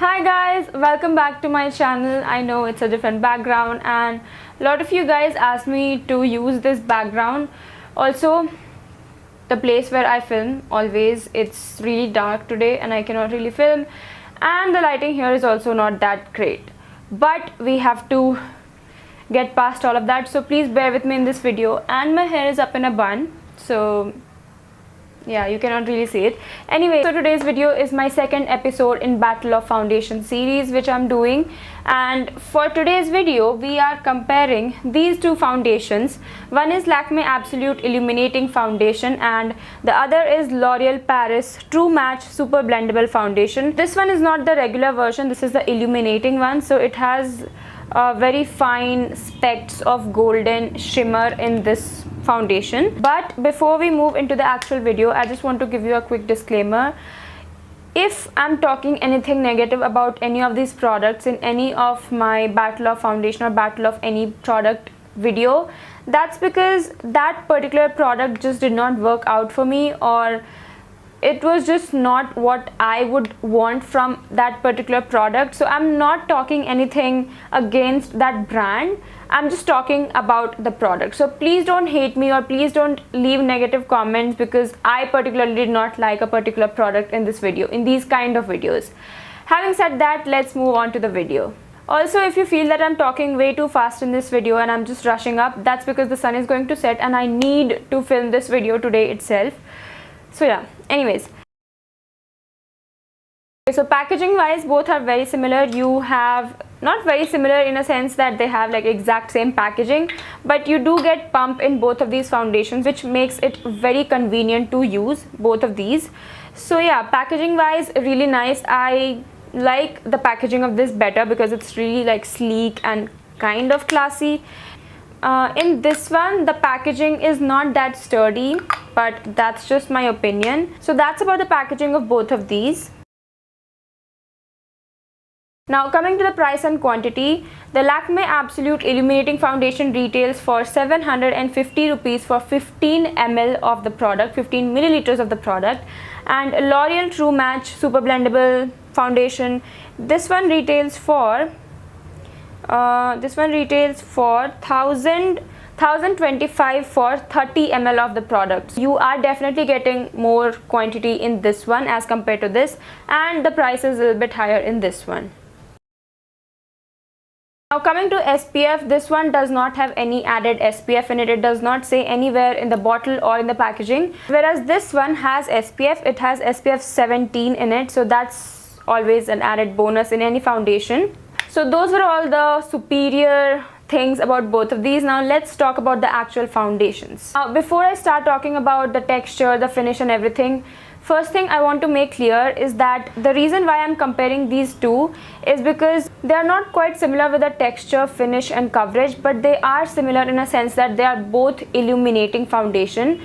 Hi guys, welcome back to my channel. I know it's a different background and a lot of you guys asked me to use this background. Also, the place where I film, always it's really dark today and I cannot really film, and the lighting here is also not that great, but we have to get past all of that, so please bear with me in this video. And my hair is up in a bun, so yeah, you cannot really see it. Anyway, so today's video is my second episode in Battle of Foundation series which I'm doing, and for today's video we are comparing these two foundations. One is Lakme Absolute Illuminating Foundation and the other is L'Oreal Paris True Match Super Blendable Foundation. This one is not the regular version, this is the illuminating one, so it has very fine specks of golden shimmer in this foundation. But before we move into the actual video, I just want to give you a quick disclaimer. If I'm talking anything negative about any of these products in any of my Battle of Foundation or Battle of any product video, that's because that particular product just did not work out for me, or it was just not what I would want from that particular product. So I'm not talking anything against that brand, I'm just talking about the product. So please don't hate me or please don't leave negative comments because I particularly did not like a particular product in this video, in these kind of videos. Having said that, let's move on to the video. Also, if you feel that I'm talking way too fast in this video and I'm just rushing up, that's because the sun is going to set and I need to film this video today itself. So yeah, anyways. So packaging wise, both are very similar. You have, not very similar in a sense that they have like exact same packaging, but you do get pump in both of these foundations, which makes it very convenient to use both of these. So yeah, packaging wise, really nice. I like the packaging of this better because it's really like sleek and kind of classy. In this one, the packaging is not that sturdy, but that's just my opinion. So that's about the packaging of both of these. Now coming to the price and quantity, the Lakme Absolute Illuminating Foundation retails for 750 rupees for 15 ml of the product, 15 milliliters of the product, and L'Oreal True Match Super Blendable Foundation, this one retails for 1025 for 30 ml of the product. You are definitely getting more quantity in this one as compared to this, and the price is a little bit higher in this one. Now coming to SPF, this one does not have any added SPF in it. It does not say anywhere in the bottle or in the packaging, whereas this one has SPF. It has SPF 17 in it, so that's always an added bonus in any foundation. So those were all the superior things about both of these. Now let's talk about the actual foundations. Now before I start talking about the texture, the finish and everything, first thing I want to make clear is that the reason why I'm comparing these two is because they are not quite similar with the texture, finish and coverage, but they are similar in a sense that they are both illuminating foundation.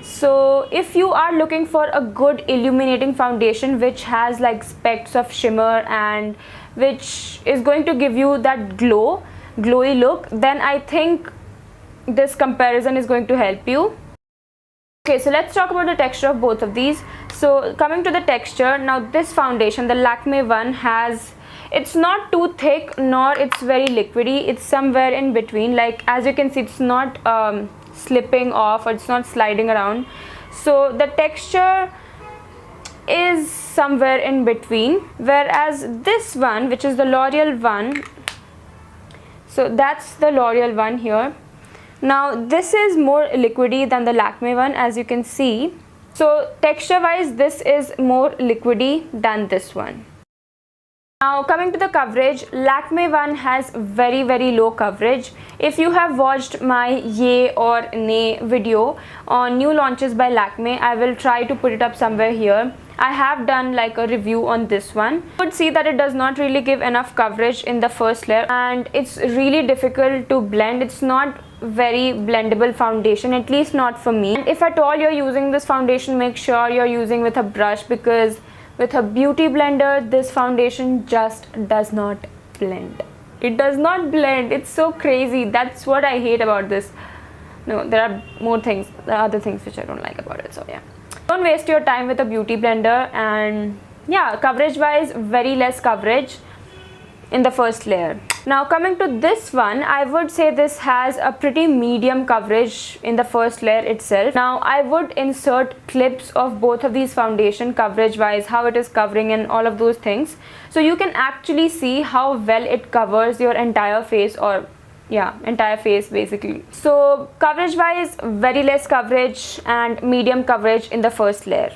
So if you are looking for a good illuminating foundation which has like specks of shimmer and which is going to give you that glowy look, then I think this comparison is going to help you. Okay, so let's talk about the texture of both of these. So coming to the texture, now this foundation, the Lakme one, it's not too thick nor it's very liquidy, it's somewhere in between. Like as you can see, it's not slipping off or it's not sliding around, so the texture is somewhere in between. Whereas this one, which is the L'Oreal one, so that's the L'Oreal one here. Now this is more liquidy than the Lakme one, as you can see. So texture wise, this is more liquidy than this one. Now coming to the coverage, Lakme one has very low coverage. If you have watched my yay or nay video on new launches by Lakme, I will try to put it up somewhere here. I have done like a review on this one. You would see that it does not really give enough coverage in the first layer and it's really difficult to blend. It's not very blendable foundation, at least not for me. And if at all you're using this foundation, make sure you're using with a brush, because with a beauty blender this foundation just does not blend. It does not blend. It's so crazy. That's what I hate about this. No, there are more things, there are other things which I don't like about it. So yeah, don't waste your time with a beauty blender and yeah, coverage wise, very less coverage in the first layer. Now coming to this one, I would say this has a pretty medium coverage in the first layer itself. Now I would insert clips of both of these foundation coverage wise, how it is covering and all of those things, so you can actually see how well it covers your entire face, or yeah, entire face basically. So coverage wise, very less coverage and medium coverage in the first layer.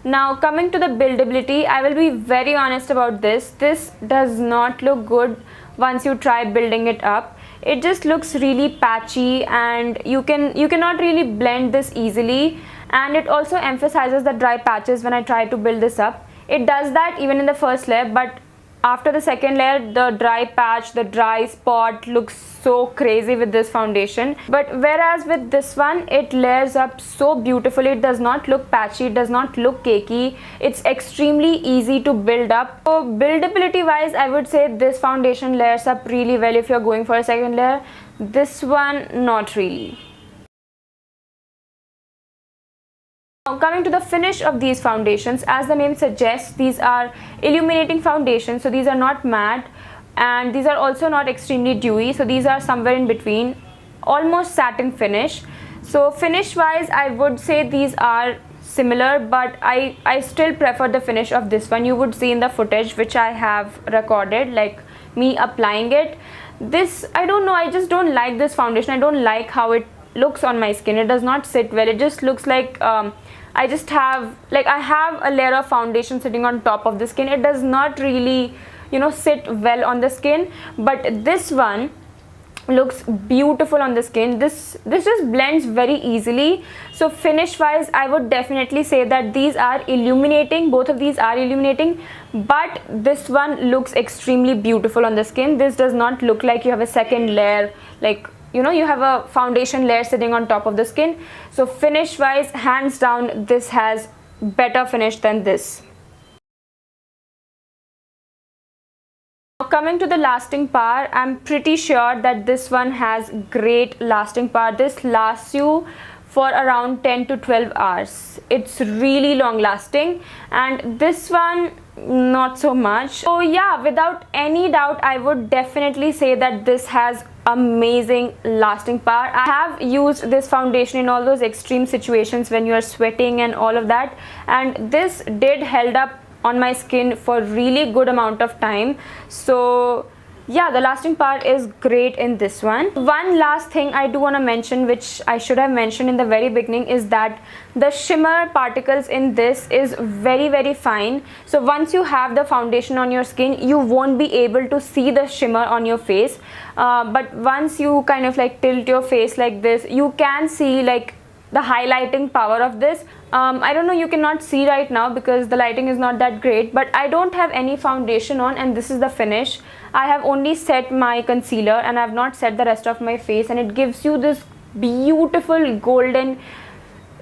Now coming to the buildability, I will be very honest about this. This does not look good once you try building it up. It just looks really patchy, and you cannot really blend this easily, and it also emphasizes the dry patches when I try to build this up. It does that even in the first layer, but after the second layer, the dry patch, the dry spot looks so crazy with this foundation. But whereas with this one, it layers up so beautifully. It does not look patchy, it does not look cakey. It's extremely easy to build up. So buildability wise, I would say this foundation layers up really well if you're going for a second layer. This one, not really. Now coming to the finish of these foundations, as the name suggests, these are illuminating foundations, so these are not matte, and these are also not extremely dewy, so these are somewhere in between, almost satin finish. So finish wise, I would say these are similar, but I still prefer the finish of this one. You would see in the footage which I have recorded, like me applying it. This, I don't know, I just don't like this foundation. I don't like how it looks on my skin. It does not sit well. It just looks like I have a layer of foundation sitting on top of the skin. It does not really, sit well on the skin. But this one looks beautiful on the skin. This just blends very easily. So finish wise, I would definitely say that these are illuminating. Both of these are illuminating, but this one looks extremely beautiful on the skin. This does not look like you have a second layer, like you have a foundation layer sitting on top of the skin. So finish wise, hands down, this has better finish than this. Now coming to the lasting power, I'm pretty sure that this one has great lasting power. This lasts you for around 10 to 12 hours. It's really long lasting, and this one not so much. So yeah, without any doubt, I would definitely say that this has amazing lasting power. I have used this foundation in all those extreme situations when you are sweating and all of that, and this did held up on my skin for really good amount of time. So yeah, the lasting power is great in this one. One last thing I do want to mention, which I should have mentioned in the very beginning, is that the shimmer particles in this is very, very fine. So once you have the foundation on your skin, you won't be able to see the shimmer on your face. But once you kind of like tilt your face like this, you can see like the highlighting power of this. I don't know, you cannot see right now because the lighting is not that great, but I don't have any foundation on, and this is the finish. I have only set my concealer and I have not set the rest of my face, and it gives you this beautiful golden.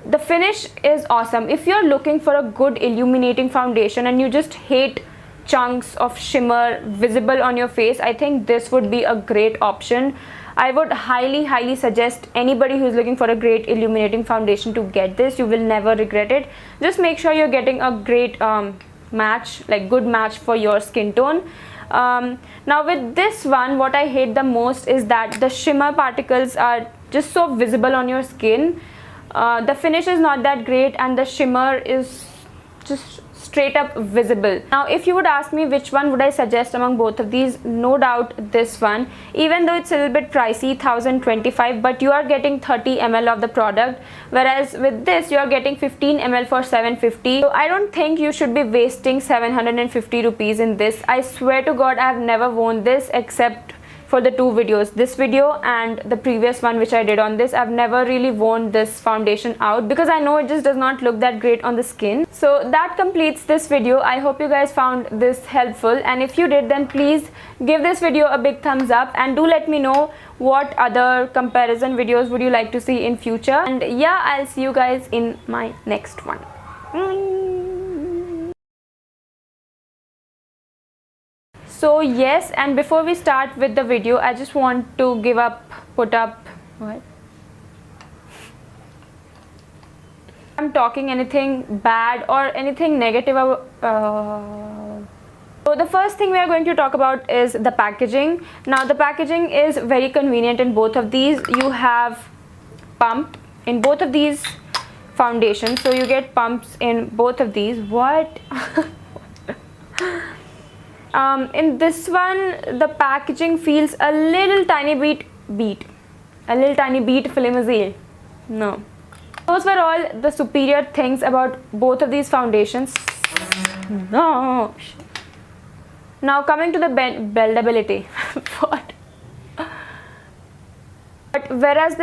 The finish is awesome. If you're looking for a good illuminating foundation and you just hate chunks of shimmer visible on your face, I think this would be a great option. I would highly suggest anybody who's looking for a great illuminating foundation to get this. You will never regret it. Just make sure you're getting a great match, like good match for your skin tone. Now with this one, what I hate the most is that the shimmer particles are just so visible on your skin. The finish is not that great, and the shimmer is just straight up visible. Now if you would ask me which one would I suggest among both of these, no doubt this one, even though it's a little bit pricey, 1025, but you are getting 30 ml of the product, whereas with this you are getting 15 ml for 750. So I don't think you should be wasting 750 rupees in this. I swear to God, I have never worn this except for the two videos, this video and the previous one which I did on this. I've never really worn this foundation out because I know it just does not look that great on the skin. So that completes this video. I hope you guys found this helpful, and if you did, then please give this video a big thumbs up, and do let me know what other comparison videos would you like to see in future. And yeah, I'll see you guys in my next one. So yes, and before we start with the video, I just want to I'm talking anything bad or anything negative. So the first thing we are going to talk about is the packaging. Now the packaging is very convenient in both of these. You have pump in both of these foundations, so you get pumps in both of these. What? In this one, the packaging feels a little tiny bit flimsy. No. Those were all the superior things about both of these foundations. No. Now coming to the buildability. What? But whereas